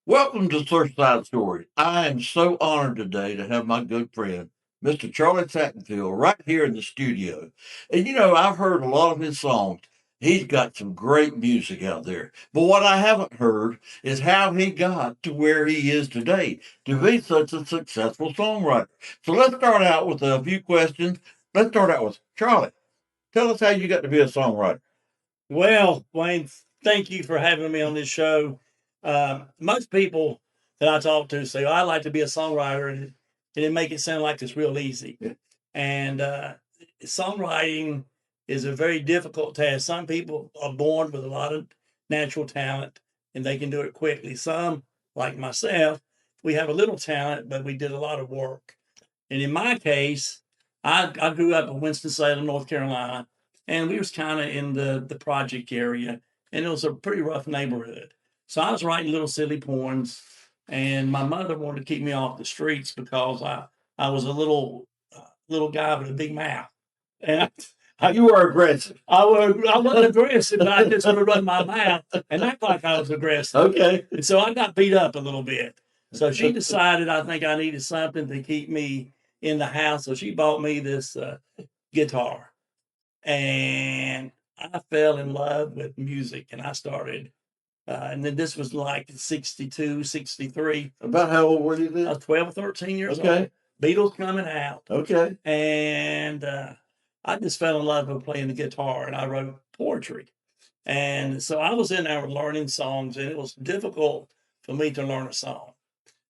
Welcome to Surfside Stories. I am so honored today to have my good friend, Mr. Charlie Sattenfield, right here in the studio. And I've heard a lot of his songs. He's got some great music out there. But what I haven't heard is how he got to where he is today to be such a successful songwriter. So let's start out with a few questions. Let's start out with Charlie. Tell us how you got to be a songwriter. Well, Wayne, thank you for having me on this show. Most people that I talk to say, I like to be a songwriter, and they make it sound like it's real easy. Yeah. And songwriting is a very difficult task. Some people are born with a lot of natural talent and they can do it quickly. Some, like myself, we have a little talent, but we did a lot of work. And in my case, I grew up in Winston-Salem, North Carolina, and we was kind of in the project area, and it was a pretty rough neighborhood. So I was writing little silly poems, and my mother wanted to keep me off the streets because I was a little guy with a big mouth, and You were aggressive. I wasn't aggressive, but I just would run my mouth and act like I was aggressive. Okay. And so I got beat up a little bit. So she decided I think I needed something to keep me in the house. So she bought me this guitar. And I fell in love with music and I started. And then this was like 62, 63. About how old were you I then? was 12 or 13 years Okay. old. Beatles coming out. Okay. And I just fell in love with playing the guitar and I wrote poetry. And so I was in there learning songs, and it was difficult for me to learn a song.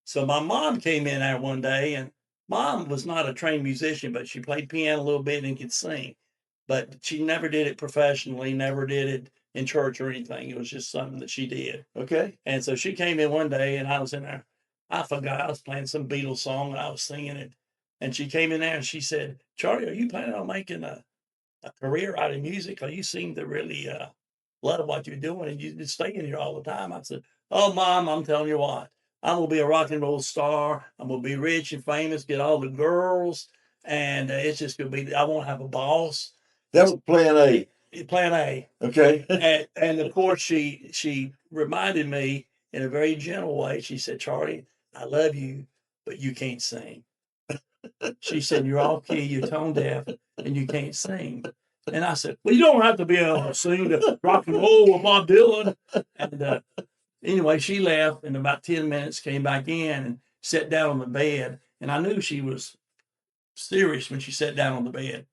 So my mom came in there one day, and mom was not a trained musician, but she played piano a little bit and could sing. But she never did it professionally, never did it in church or anything. It was just something that she did. Okay. And so she came in one day, and I was in there. I forgot I was playing some Beatles song, and I was singing it. And she came in there and she said, "Charlie, are you planning on making a career out of music? Or you seem to really love what you're doing and you just stay in here all the time." I said, "Oh, mom, I'm telling you what, I'm gonna be a rock and roll star. I'm gonna be rich and famous, get all the girls, and it's just gonna be. I won't have a boss." That was plan A. Plan A. Okay. And of course, she reminded me in a very gentle way. She said, "Charlie, I love you, but you can't sing." She said, "You're off key, you're tone deaf, and you can't sing." And I said, "Well, you don't have to be able to sing the rock and roll with Bob Dylan." And anyway, she left in about 10 minutes, came back in and sat down on the bed. And I knew she was serious when she sat down on the bed.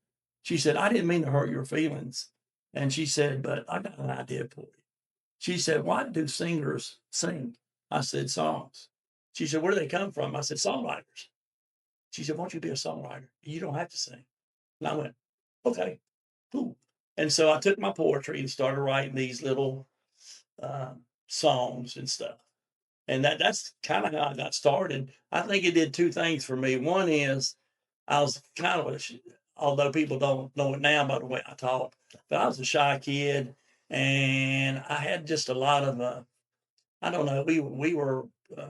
She said, "I didn't mean to hurt your feelings." And she said, "But I got an idea for you." She said, "Why do singers sing?" I said, "Songs." She said, "Where do they come from?" I said, "Songwriters." She said, "Why don't you be a songwriter? You don't have to sing." And I went, "Okay, cool." And so I took my poetry and started writing these little songs and stuff. And that's kind of how I got started. I think it did two things for me. One is I was kind of although people don't know it now by the way I talk, but I was a shy kid, and I had just a lot of I don't know. We were uh,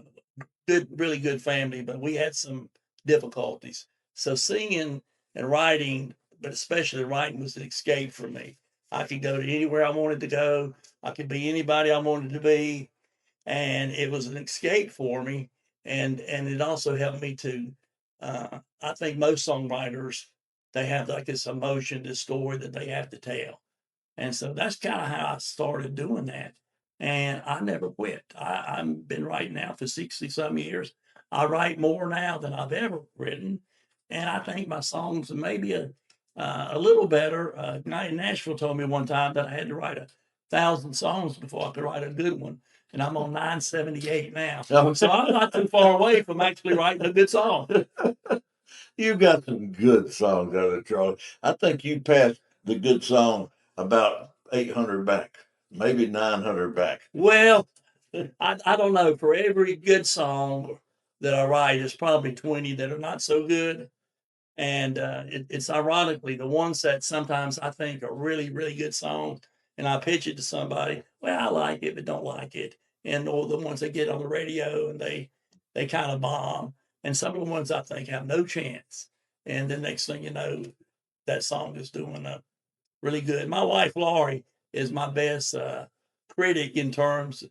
good, really good family, but we had some difficulties. So singing and writing, but especially writing, was an escape for me. I could go to anywhere I wanted to go. I could be anybody I wanted to be, and it was an escape for me. And it also helped me to. I think most songwriters, they have like this emotion, this story that they have to tell, and so that's kind of how I started doing that. And I never quit. I've been writing now for 60 some years. I write more now than I've ever written. And I think my songs are maybe a little better. Guy in Nashville told me one time that I had to write 1,000 songs before I could write a good one. And I'm on 978 now. So I'm not too far away from actually writing a good song. You got some good songs out of it, Charlie. I think you passed the good song about 800 back, maybe 900 back. Well, I don't know. For every good song that I write, there's probably 20 that are not so good. And it's ironically the ones that sometimes I think are really, really good songs, and I pitch it to somebody. Well, I like it, but don't like it. And or the ones that get on the radio and they kind of bomb. And some of the ones I think have no chance. And the next thing you know, that song is doing really good. My wife Laurie is my best critic in terms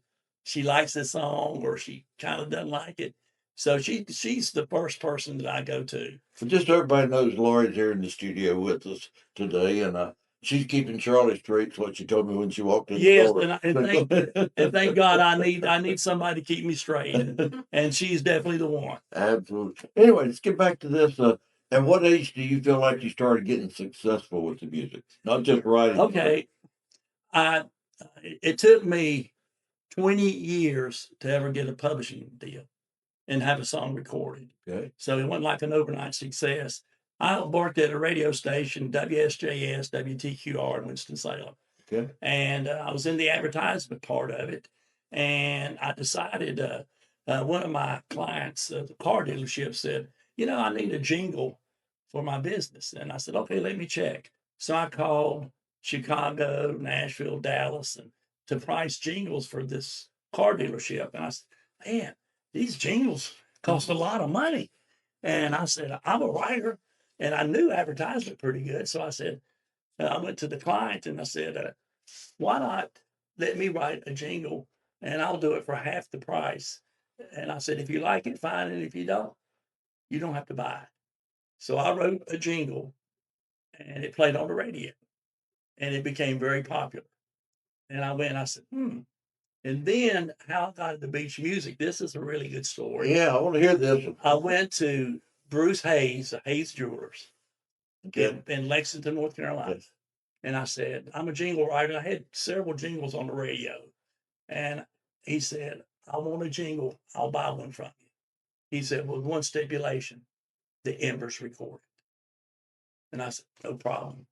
she likes this song or she kind of doesn't like it. So she's the first person that I go to. So just so everybody knows, Lori's here in the studio with us today, and she's keeping Charlie straight. Is what she told me when she walked in the Yes, door. and thank God I need somebody to keep me straight, and she's definitely the one. Absolutely. Anyway, let's get back to this. At what age do you feel like you started getting successful with the music, not just writing? Okay, it took me 20 years to ever get a publishing deal and have a song recorded. Okay. So it wasn't like an overnight success. I worked at a radio station, WSJS, WTQR in Winston-Salem. Okay. And I was in the advertisement part of it. And I decided, one of my clients, the car dealership, said, I need a jingle for my business. And I said, okay, let me check. So I called Chicago, Nashville, Dallas, and to price jingles for this car dealership. And I said, man, these jingles cost a lot of money. And I said, I'm a writer and I knew advertisement pretty good. So I said, I went to the client and I said, why not let me write a jingle and I'll do it for half the price. And I said, if you like it, fine. And if you don't have to buy it. So I wrote a jingle and it played on the radio and it became very popular. And I said, And then how I got into beach music, this is a really good story. Yeah, I want to hear this one. I went to Bruce Hayes, Hayes Jewelers, Okay. in Lexington, North Carolina. Yes. And I said, I'm a jingle writer. I had several jingles on the radio. And he said, I want a jingle. I'll buy one from you. He said, with one stipulation, the Embers recorded. And I said, no problem.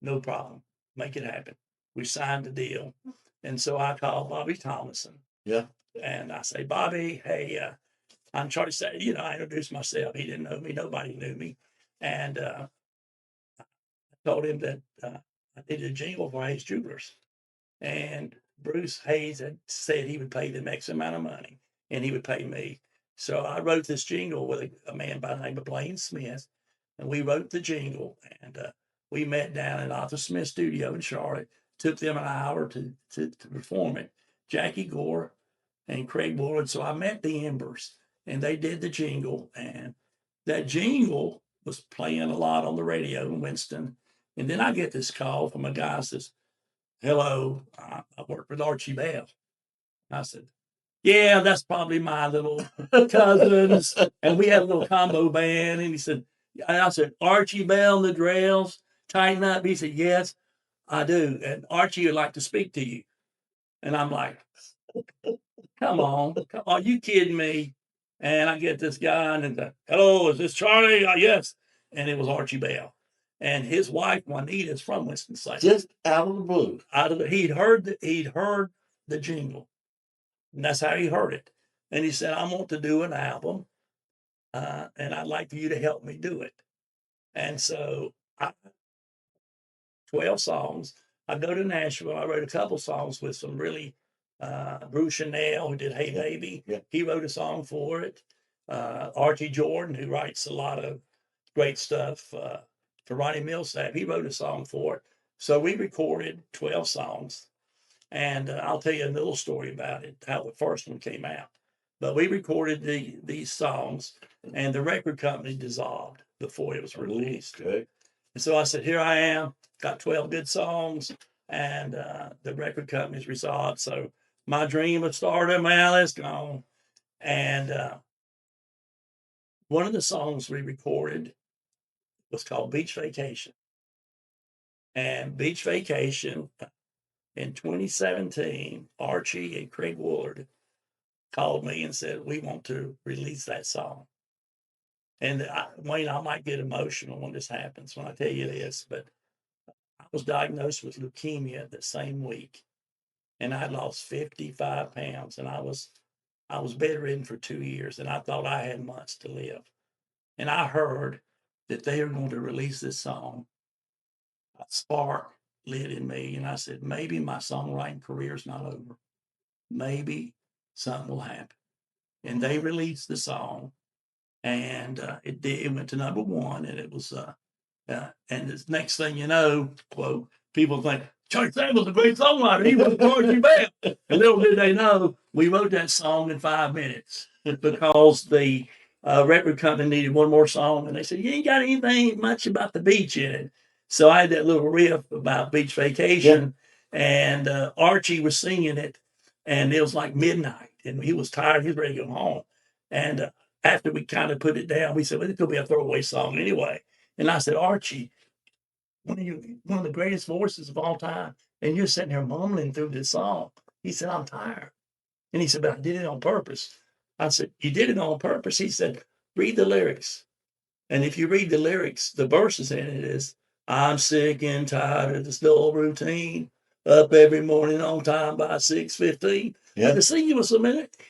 No problem. Make it happen. We signed the deal. And so I called Bobby Thomason. Yeah. And I say, Bobby, hey, I'm Charlie Sattenfield. I introduced myself. He didn't know me. Nobody knew me. And I told him that I needed a jingle for Hayes Jewelers. And Bruce Hayes had said he would pay them X amount of money and he would pay me. So I wrote this jingle with a man by the name of Blaine Smith. And we wrote the jingle and we met down at Arthur Smith's studio in Charlotte. Took them an hour to perform it. Jackie Gore and Craig Bullard. So I met the Embers and they did the jingle. And that jingle was playing a lot on the radio in Winston. And then I get this call from a guy who says, hello, I work with Archie Bell. I said, yeah, that's probably my little cousins. And we had a little combo band. And he said, and I said, Archie Bell and the Drells, tighten up. He said, yes, I do. And Archie would like to speak to you. And I'm like, come on, are you kidding me? And I get this guy and the, hello, is this Charlie? Yes. And it was Archie Bell. And his wife, Juanita, is from Winston-Salem. Just out of the blue. He'd heard the jingle. And that's how he heard it. And he said, I want to do an album. And I'd like for you to help me do it. And so 12 songs. I go to Nashville. I wrote a couple songs with some really Bruce Chanel, who did Hey Baby. Yeah. He wrote a song for it. Archie Jordan, who writes a lot of great stuff for Ronnie Millsap, he wrote a song for it. So we recorded 12 songs. And I'll tell you a little story about it, how the first one came out. But we recorded these songs, and the record company dissolved before it was released. Okay. And so I said, here I am, got 12 good songs, and the record company's resolved. So my dream of stardom, well, it's gone. And one of the songs we recorded was called Beach Vacation. And Beach Vacation, in 2017, Archie and Craig Woolard called me and said, we want to release that song. And Wayne, I might get emotional when this happens, when I tell you this, but I was diagnosed with leukemia the same week. And I had lost 55 pounds and I was bedridden for 2 years and I thought I had months to live. And I heard that they were going to release this song. A spark lit in me. And I said, maybe my songwriting career is not over. Maybe something will happen. And they released the song and it went to number one. And it was, and the next thing you know, quote, people think, Charlie Sattenfield's a great songwriter. He wrote Georgie Bell. And little did they know, we wrote that song in 5 minutes because the record company needed one more song. And they said, you ain't got anything much about the beach in it. So I had that little riff about beach vacation. And Archie was singing it. And it was like midnight. And he was tired. He was ready to go home. And after we kind of put it down, we said, well, it could be a throwaway song anyway. And I said, Archie, one of the greatest voices of all time, and you're sitting there mumbling through this song. He said, I'm tired. And he said, but I did it on purpose. I said, you did it on purpose? He said, read the lyrics. And if you read the lyrics, the verses in it is, I'm sick and tired of this dull routine. Up every morning on time by 6:15. Yeah. And the singing was some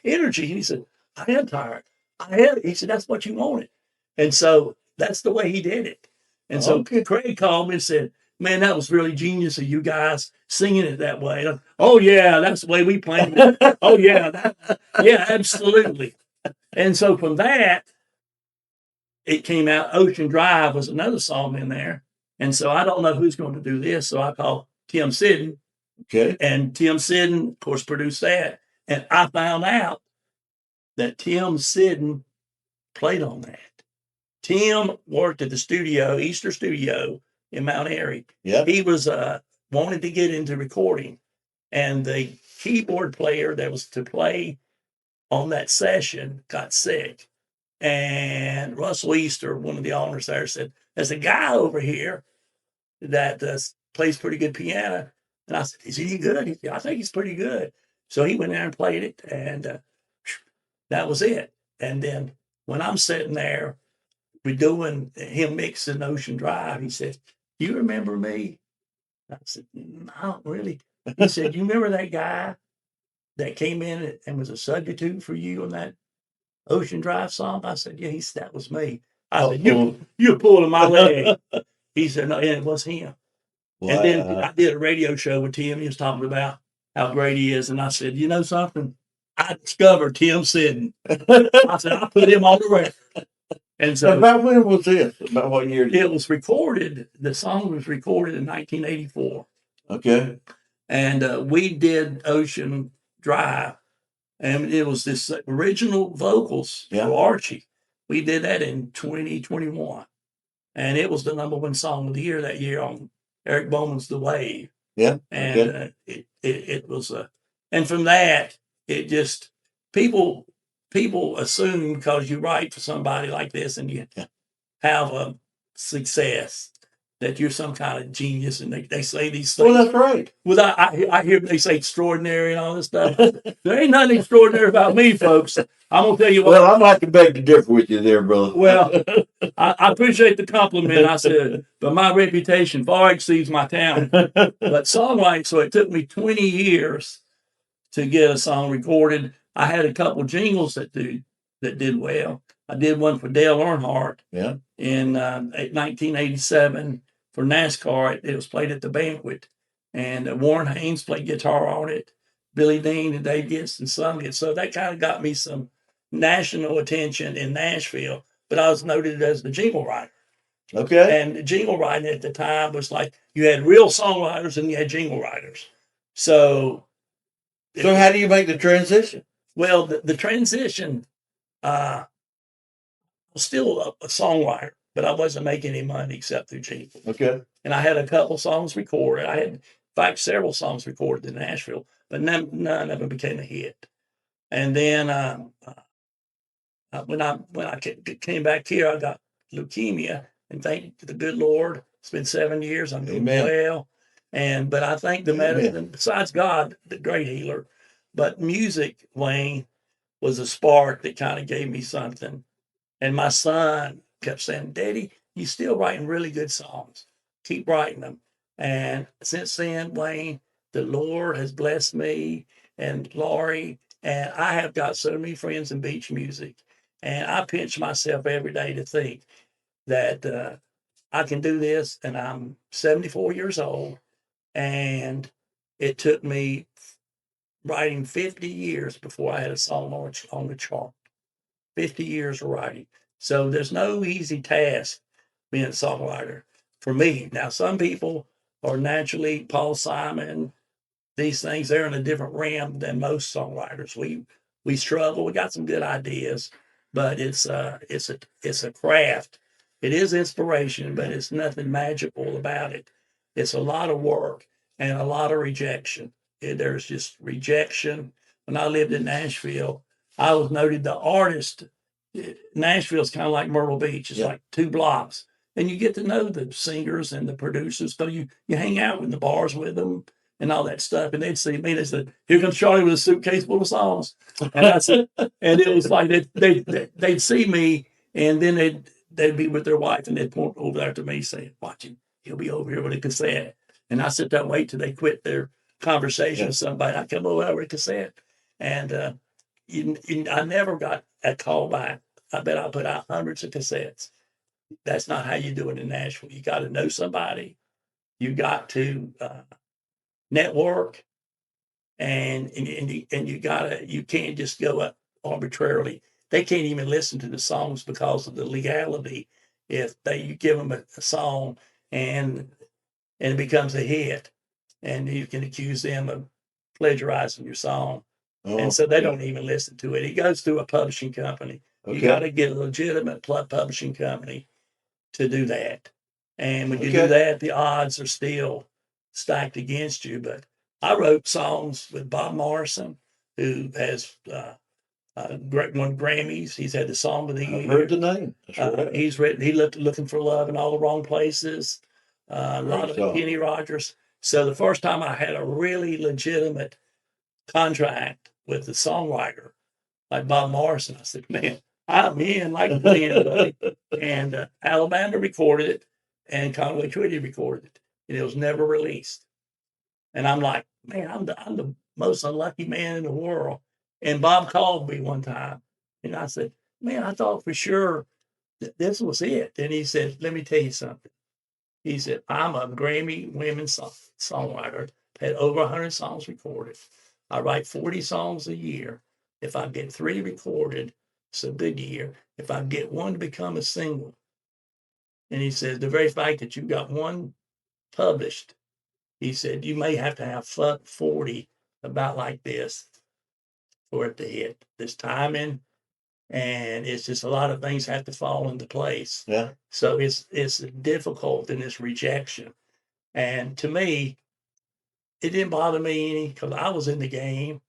energy. And he said, I am tired. He said, that's what you wanted. And so that's the way he did it. And so Craig called me and said, man, that was really genius of you guys singing it that way. Oh, yeah, that's the way we planned it. Oh, yeah, yeah, absolutely. And so from that, it came out. Ocean Drive was another song in there. And so I don't know who's going to do this. So I called Tim Sidden. Okay. And Tim Sidden, of course, produced that. And I found out that Tim Sidden played on that. Tim worked at the studio, Easter Studio in Mount Airy. Yeah. He was wanted to get into recording. And the keyboard player that was to play on that session got sick. And Russell Easter, one of the owners there, said, there's a guy over here that plays pretty good piano. And I said, is he good? He said, I think he's pretty good. So he went there and played it. And that was it. And then when I'm sitting there, we're doing him mixing Ocean Drive, he said, you remember me? I said, not really. He said, you remember that guy that came in and was a substitute for you on that Ocean Drive song? I said, yeah, that was me. I said, you're pulling my leg. He said, no, yeah, it was him. Wow. And then I did a radio show with Tim. He was talking about how great he is. And I said, you know something? I discovered Tim Sidden. I said, I put him on the record. And so about when was this? About what year? It was recorded. The song was recorded in 1984. Okay. And we did Ocean Drive. And it was this original vocals for Archie. We did that in 2021. And it was the #1 song of the year that year on Eric Bowman's The Wave. Yeah. And it was, and from that, it just, people assume because you write for somebody like this and you have a success that you're some kind of genius, and they say these things. Well, that's right. Well, I hear they say extraordinary and all this stuff. There ain't nothing extraordinary about me, folks. I'm gonna tell you what. Well, I'm not to beg to differ with you there, brother. Well, I appreciate the compliment. I said, but my reputation far exceeds my talent. But songwriting, so it took me 20 years to get a song recorded. I had a couple jingles that did well. I did one for Dale Earnhardt in 1987 for NASCAR. It was played at the banquet. And Warren Haynes played guitar on it. Billy Dean and Dave Gibson sung it. So that kind of got me some national attention in Nashville. But I was noted as the jingle writer. Okay. And jingle writing at the time was like you had real songwriters and you had jingle writers. So how do you make the transition? Well, the transition, I was still a songwriter, but I wasn't making any money except through jingles. Okay. And I had a couple songs recorded. I had, in fact, several songs recorded in Nashville, but none of them became a hit. And then when I came back here, I got leukemia, and thank the good Lord, it's been 7 years. I'm doing well. But I think the medicine, besides God, the great healer, but music, Wayne, was a spark that kind of gave me something. And my son kept saying, Daddy, you still writing really good songs. Keep writing them. And since then, Wayne, the Lord has blessed me and Laurie, and I have got so many friends in beach music. And I pinch myself every day to think that I can do this. And I'm 74 years old. And it took me writing 50 years before I had a song on the chart. 50 years of writing. So there's no easy task being a songwriter for me. Now, some people or naturally Paul Simon, these things, they're in a different realm than most songwriters. We struggle. We got some good ideas, but it's a craft. It is inspiration, but it's nothing magical about it. It's a lot of work and a lot of rejection. There's just rejection. When I lived in Nashville, I was noted the artist. Nashville's kind of like Myrtle Beach. It's like 2 blocks, and you get to know the singers and the producers. So you hang out in the bars with them and all that stuff. And they'd see me, they said, "Here comes Charlie with a suitcase full of songs." And I said, and it was like they'd see me, and then they'd be with their wife, and they'd point over there to me saying, "Watch him, he'll be over here with a cassette." And I sit there and wait till they quit their conversation with somebody. I come over there with a cassette, and I never got a call back. I bet I put out hundreds of cassettes. That's not how you do it in Nashville. You got to know somebody. You got to network, and you can't just go up arbitrarily. They can't even listen to the songs because of the legality. If you give them a song and it becomes a hit, and you can accuse them of plagiarizing your song. And so they don't even listen to it. It goes through a publishing company. You got to get a legitimate publishing company to do that. And when you do that, the odds are still stacked against you. But I wrote songs with Bob Morrison, who has won Grammys. He's had the song of the year. I've heard the name. He's written. He lived Looking for Love in All the Wrong Places. A lot of Kenny Rogers. So the first time I had a really legitimate contract with the songwriter like Bob Morrison, I said, "Man, I'm in like playing, buddy." And Alabama recorded it, and Conway Twitty recorded it, and it was never released. And I'm like, "Man, I'm the most unlucky man in the world." And Bob called me one time, and I said, "Man, I thought for sure that this was it." And he said, "Let me tell you something." He said, "I'm a Grammy women's songwriter, had over 100 songs recorded. I write 40 songs a year. If I get 3 recorded, it's a good year. If I get 1 to become a single," and he says, "the very fact that you got 1 published," he said, "you may have to have 40 about like this for it to hit. This timing, and it's just a lot of things have to fall into place." Yeah. So it's difficult in this rejection. And to me, it didn't bother me any because I was in the game,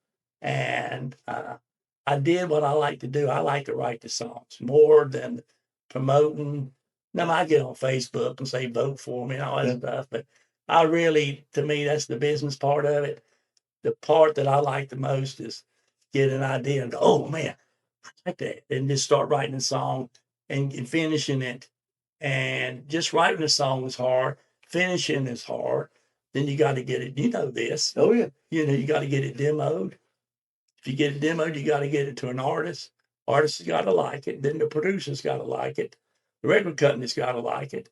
and I did what I like to do. I like to write the songs more than promoting. Now I get on Facebook and say vote for me and all that stuff, but I really, to me, that's the business part of it. The part that I like the most is get an idea and go, "Oh man, I like that," and just start writing a song and finishing it. And just writing a song is hard. Finishing is hard. Then you got to get it. You know this. Oh yeah. You got to get it demoed. If you get it demoed, you got to get it to an artist. Artist has got to like it. Then the producer's got to like it. The record company's got to like it.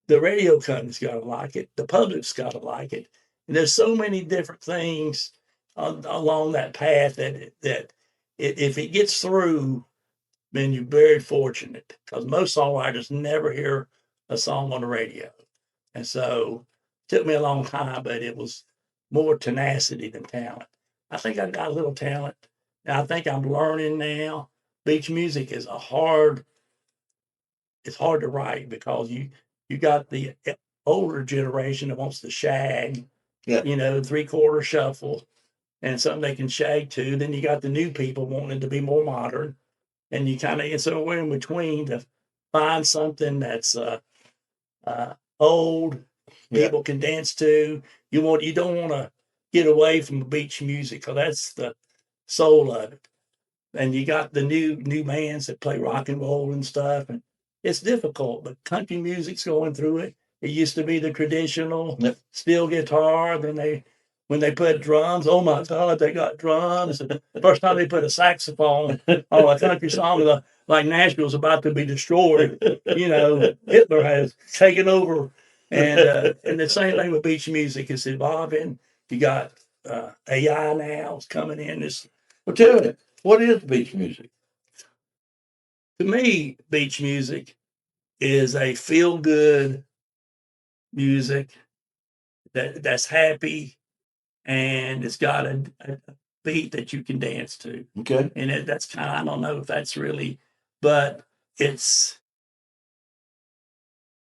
The radio company's got to like it. The public's got to like it. And there's so many different things along that path that if it gets through, then you're very fortunate because most songwriters never hear a song on the radio. And so it took me a long time, but it was more tenacity than talent. I think I got a little talent, and I think I'm learning now. Beach music is it's hard to write because you got the older generation that wants to shag, 3/4 shuffle, and something they can shag to. Then you got the new people wanting to be more modern, and you kind of it's somewhere in between to find something that's old, people can dance to. You don't want to get away from beach music because that's the soul of it. And you got the new bands that play rock and roll and stuff, and it's difficult. But country music's going through it. It used to be the traditional steel guitar. Then when they put drums, oh my God, they got drums. And the first time they put a saxophone on a country song, like Nashville's about to be destroyed. Hitler has taken over, and the same thing with beach music is evolving. You got AI now is coming in. Well, tell me, what is beach music? To me, beach music is a feel good music that's happy, and it's got a beat that you can dance to. Okay. And that's kind of, I don't know if that's really, but it's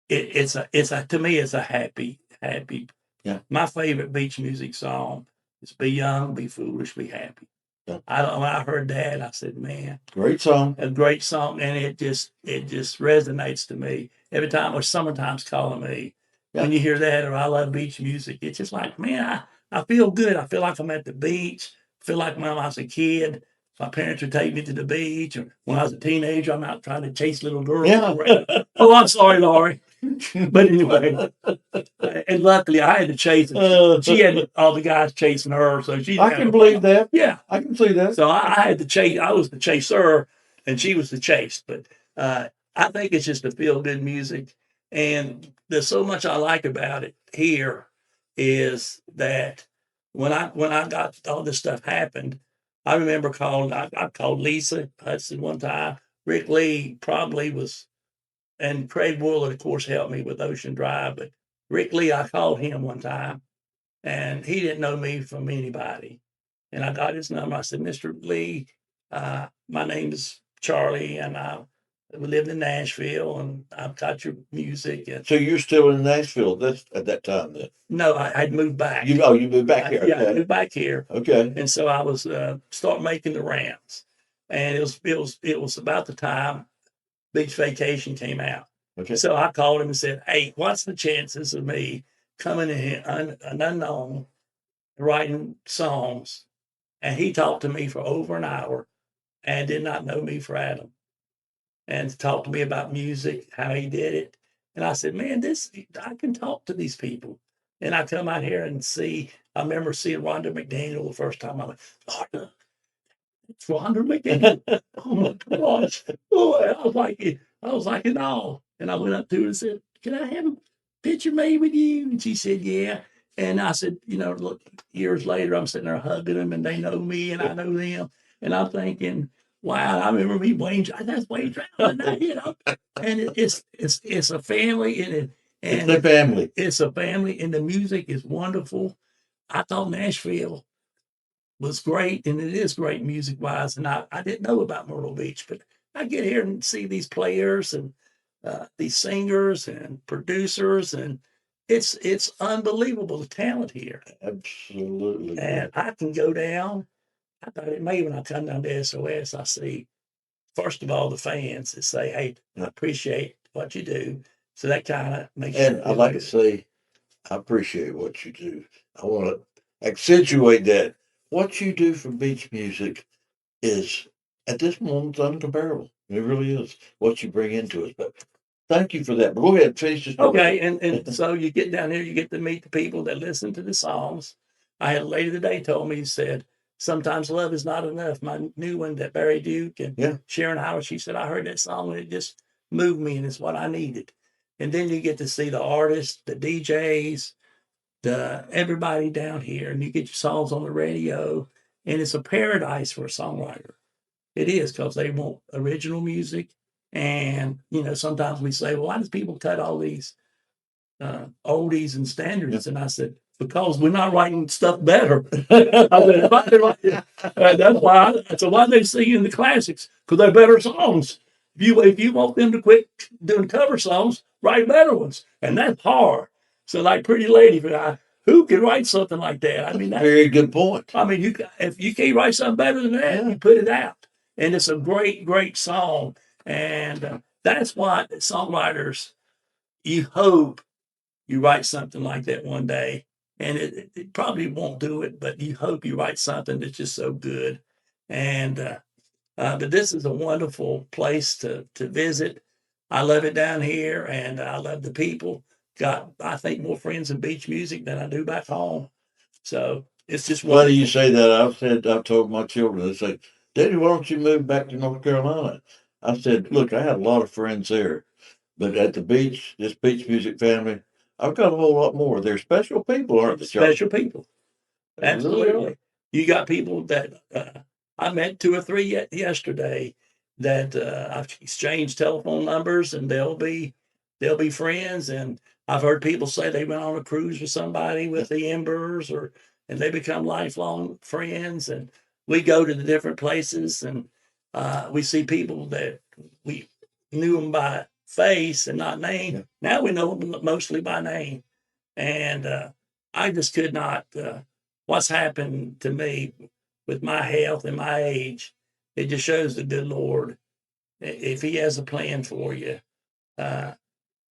it's a to me it's a happy. Yeah. My favorite beach music song is "Be Young, Be Foolish, Be Happy." Yeah. I don't. When I heard that, I said, "Man, Great song. a great song," and it just resonates to me every time. Or summertime's calling me. Yeah. When you hear that, or I love beach music, it's just like, man, I feel good. I feel like I'm at the beach. I feel like when I was a kid, my parents would take me to the beach, or when I was a teenager, I'm out trying to chase little girls Yeah. around. Oh, I'm sorry, Laurie. But anyway, and luckily I had to chase her. She had all the guys chasing her, so she. I can believe that. Yeah, I can see that. so I had to chase. I was the chaser, and she was the chased. But I think it's just a feel good music, and there's so much I like about it. Here is that when I got all this stuff happened, I remember calling. I called Lisa Hudson one time. Rick Lee probably was, and Craig Wooler, of course, helped me with Ocean Drive. But Rick Lee, I called him one time, and he didn't know me from anybody. And I got his number. I said, Mr. Lee, my name is Charlie, and I lived in Nashville, and I've got your music. And So you're still in Nashville at that time then? no, I'd moved back. You moved back here. Yeah, I Okay. moved back here, Okay. and so I was start making the rounds, and it was about the time Beach Vacation came out. Okay. So I called him and said, "Hey, what's the chances of me coming in an unknown, writing songs?" And he talked to me for over an hour and did not know me for Adam, and talked to me about music, how he did it. And I said, "Man, I can talk to these people." And I come out here and see. I remember seeing Rhonda McDaniel the first time. I went, "Rhonda, it's Rhonda McDaniel." Oh my gosh! Oh, I was like in awe. And I went up to her and said, "Can I have a picture made with you?" And she said, "Yeah." And I said, look, years later, I'm sitting there hugging them, and they know me, and I know them. And I'm thinking, wow, I remember me Wayne. That's Wayne Troutman, And it's a family, and It's a family. It's a family, and the music is wonderful. I thought Nashville was great, and it is great music wise. And I didn't know about Myrtle Beach, but I get here and see these players and these singers and producers, and it's unbelievable the talent here. Absolutely. And I can go down. I thought it may when I come down to SOS, I see first of all the fans that say, "Hey, I appreciate what you do." So that kind of makes. And I like to say, I appreciate what you do. I want to accentuate that. What you do for beach music is, at this moment, uncomparable. It really is what you bring into it. But thank you for that. But go ahead, finish this. Okay, and so you get down here, you get to meet the people that listen to the songs. I had a lady today told me, said, "Sometimes love is not enough." My new one, that Barry Duke and Sharon Howard, she said, "I heard that song and it just moved me, and it's what I needed." And then you get to see the artists, the DJs, the everybody down here, and you get your songs on the radio, and it's a paradise for a songwriter. It is, because they want original music. And, sometimes we say, "Well, why does people cut all these oldies and standards?" And I said, "Because we're not writing stuff better." I said, that's why. So why they sing the classics? Because they're better songs. If you want them to quit doing cover songs, write better ones, and that's hard. So, like Pretty Lady, who can write something like that? I mean, that's very good point. I mean, if you can't write something better than that, you put it out, and it's a great, great song. And that's why songwriters, you hope you write something like that one day, and it probably won't do it, but you hope you write something that's just so good. And but this is a wonderful place to visit. I love it down here, and I love the people. Got, I think, more friends in beach music than I do back home. So it's just funny wonderful. you say that. I've told my children, they say, "Daddy, why don't you move back to North Carolina?" I said, "Look, I had a lot of friends there, but at the beach, this beach music family, I've got a whole lot more. They're special people, aren't they, Charlie?" Special people. They really are. Absolutely. You got people that I met 2 or 3 yesterday that I've exchanged telephone numbers, and they'll be friends. And I've heard people say they went on a cruise with somebody with the Embers, and they become lifelong friends. And we go to the different places, and we see people that we knew them by face and not name. Yeah. Now we know them mostly by name. And I just could not. What's happened to me with my health and my age, it just shows the good Lord. If He has a plan for you, uh,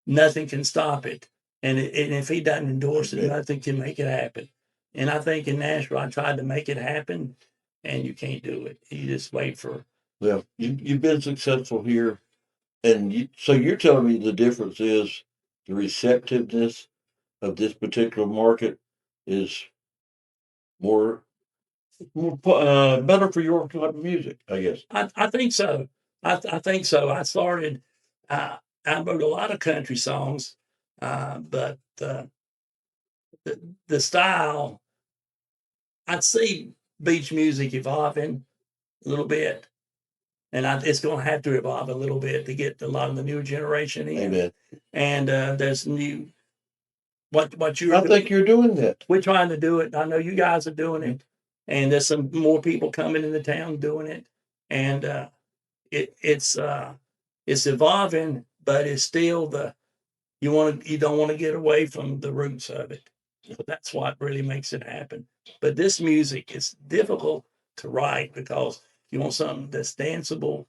nothing can stop it. And if He doesn't endorse it, nothing can make it happen. And I think in Nashville, I tried to make it happen, and you can't do it. You just wait for. Well, you've been successful here, and so you're telling me the difference is the receptiveness of this particular market is more better for your type of music, I guess. I think so. I think so. I started. I wrote a lot of country songs, but the style. I see beach music evolving a little bit, and it's going to have to evolve a little bit to get a lot of the new generation in. Amen. And there's new. What you're I think you're doing that. We're trying to do it. I know you guys are doing it, and there's some more people coming into town doing it, and it's evolving, but it's still you don't want to get away from the roots of it. So that's what really makes it happen. But this music is difficult to write because you want something that's danceable,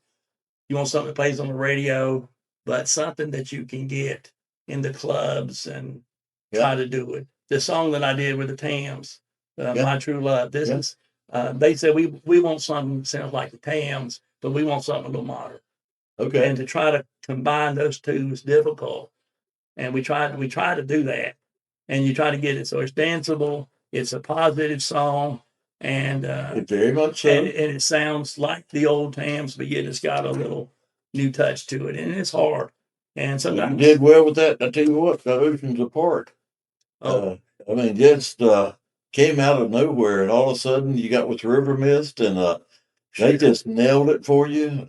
you want something that plays on the radio, but something that you can get in the clubs and try to do it. The song that I did with the Tams, My True Love, this is, they said we want something that sounds like the Tams, but we want something a little modern. Okay. And to try to combine those two is difficult. And we try to do that. And you try to get it so it's danceable, it's a positive song, and very much so. And it sounds like the old Tams, but yet it's got a little new touch to it, and it's hard. And sometimes you did well with that. I tell you what, the Oceans Apart. I mean, just came out of nowhere, and all of a sudden you got with River Mist, and they just nailed it for you.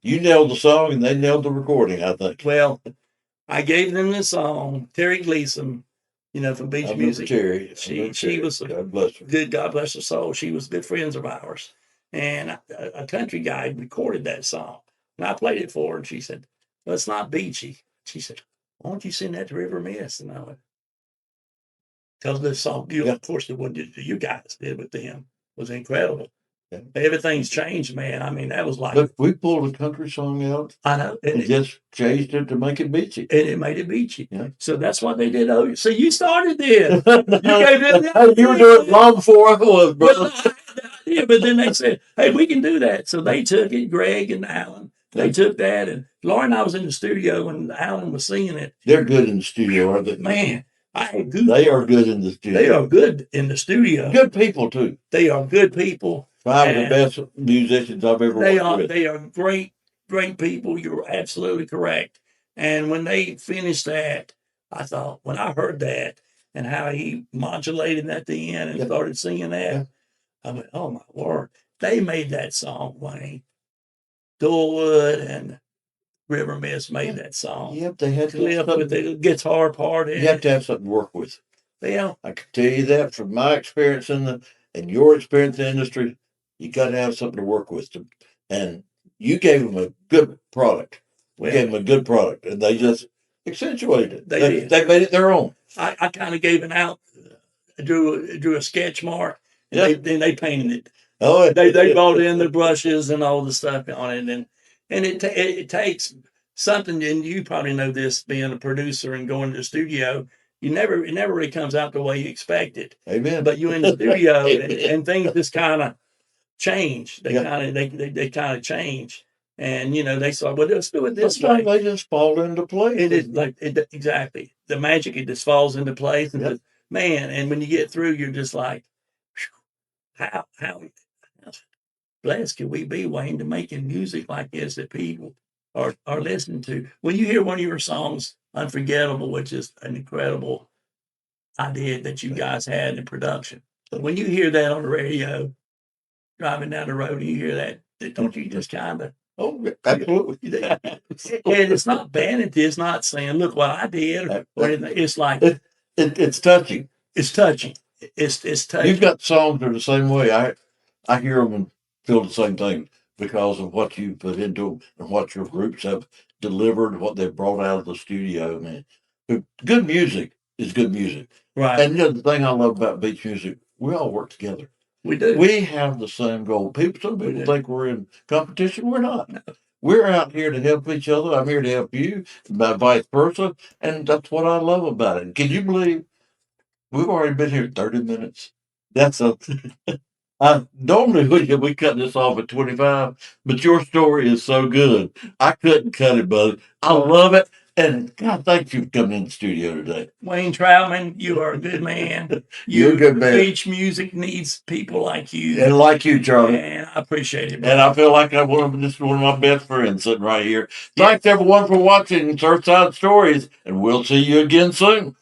You nailed the song, and they nailed the recording, I think. Well, I gave them the song, Terry Gleason, from Beach Music. Terry. She was God bless her. Good. God bless her soul. She was good friends of ours, and a country guy recorded that song, and I played it for her, and she said, "Well, it's not beachy." She said, "Why don't you send that to River Mist?" And I went, "Because this song, of course, the one that you guys did with them was incredible." Yeah. Everything's changed, man. I mean, that was like. Look, we pulled a country song out. I know. And just changed it to make it beachy. And it made it beachy. Yeah. So that's what they did. Oh, so you started this. You were doing it long before I was, brother. Yeah, but then they said, "Hey, we can do that." So they took it. Greg and Alan, they took that, and Laura and I was in the studio when Alan was singing it. They're good in the studio, aren't they? Man, they are good in the studio. They are good in the studio. Good people too. They are good people. Five of the best musicians I've ever worked with. They are great people. You're absolutely correct. And when they finished that, I thought, when I heard that and how he modulated at the end and started singing that, I went, "Oh my word!" They made that song, Wayne. Dulwood and River Mist made that song. Yep, they had Cliff with the guitar part. You have to have something to work with. Yeah, I can tell you that from my experience and your experience in the industry. You got to have something to work with, and you gave them a good product. You gave them a good product, and they just accentuated it. They made it their own. I kind of gave it out. Drew a sketch mark, and then they painted it. Oh, they brought in the brushes and all the stuff on it, and it takes something. And you probably know this, being a producer and going to the studio. It never really comes out the way you expect it. Amen. But you in the studio and things just kind of change. They kind of change. And they said, "Well, let's do it this way." They just fall into place. It is exactly the magic. It just falls into place, and man. And when you get through, you're just like, how blessed can we be, Wayne, to making music like this that people are listening to. When you hear one of your songs, Unforgettable, which is an incredible idea that you guys had in production. But when you hear that on the radio, driving down the road, and you hear that, don't you just kind of Oh, absolutely. And it's not vanity. It's not saying, "Look what I did," or anything. It's like it's touching. it's touching. It's touching. You've got songs that are the same way. I hear them and feel the same thing because of what you put into them and what your groups have delivered, what they've brought out of the studio, man. But good music is good music. Right. And the thing I love about beach music, we all work together. We do. We have the same goal. Some We people do. think we're in competition. We're not. No. We're out here to help each other. I'm here to help you, vice versa. And that's what I love about it. Can you believe we've already been here 30 minutes? That's a normally we cut this off at 25, but your story is so good. I couldn't cut it, buddy. I love it. And God, thank you for coming in the studio today. Wayne Troutman, you are a good man. You're a good man. Beach music needs people like you. And like you, Charlie. And I appreciate it, And I feel like this is one of my best friends sitting right here. Yeah. Thanks everyone for watching Surfside Stories, and we'll see you again soon.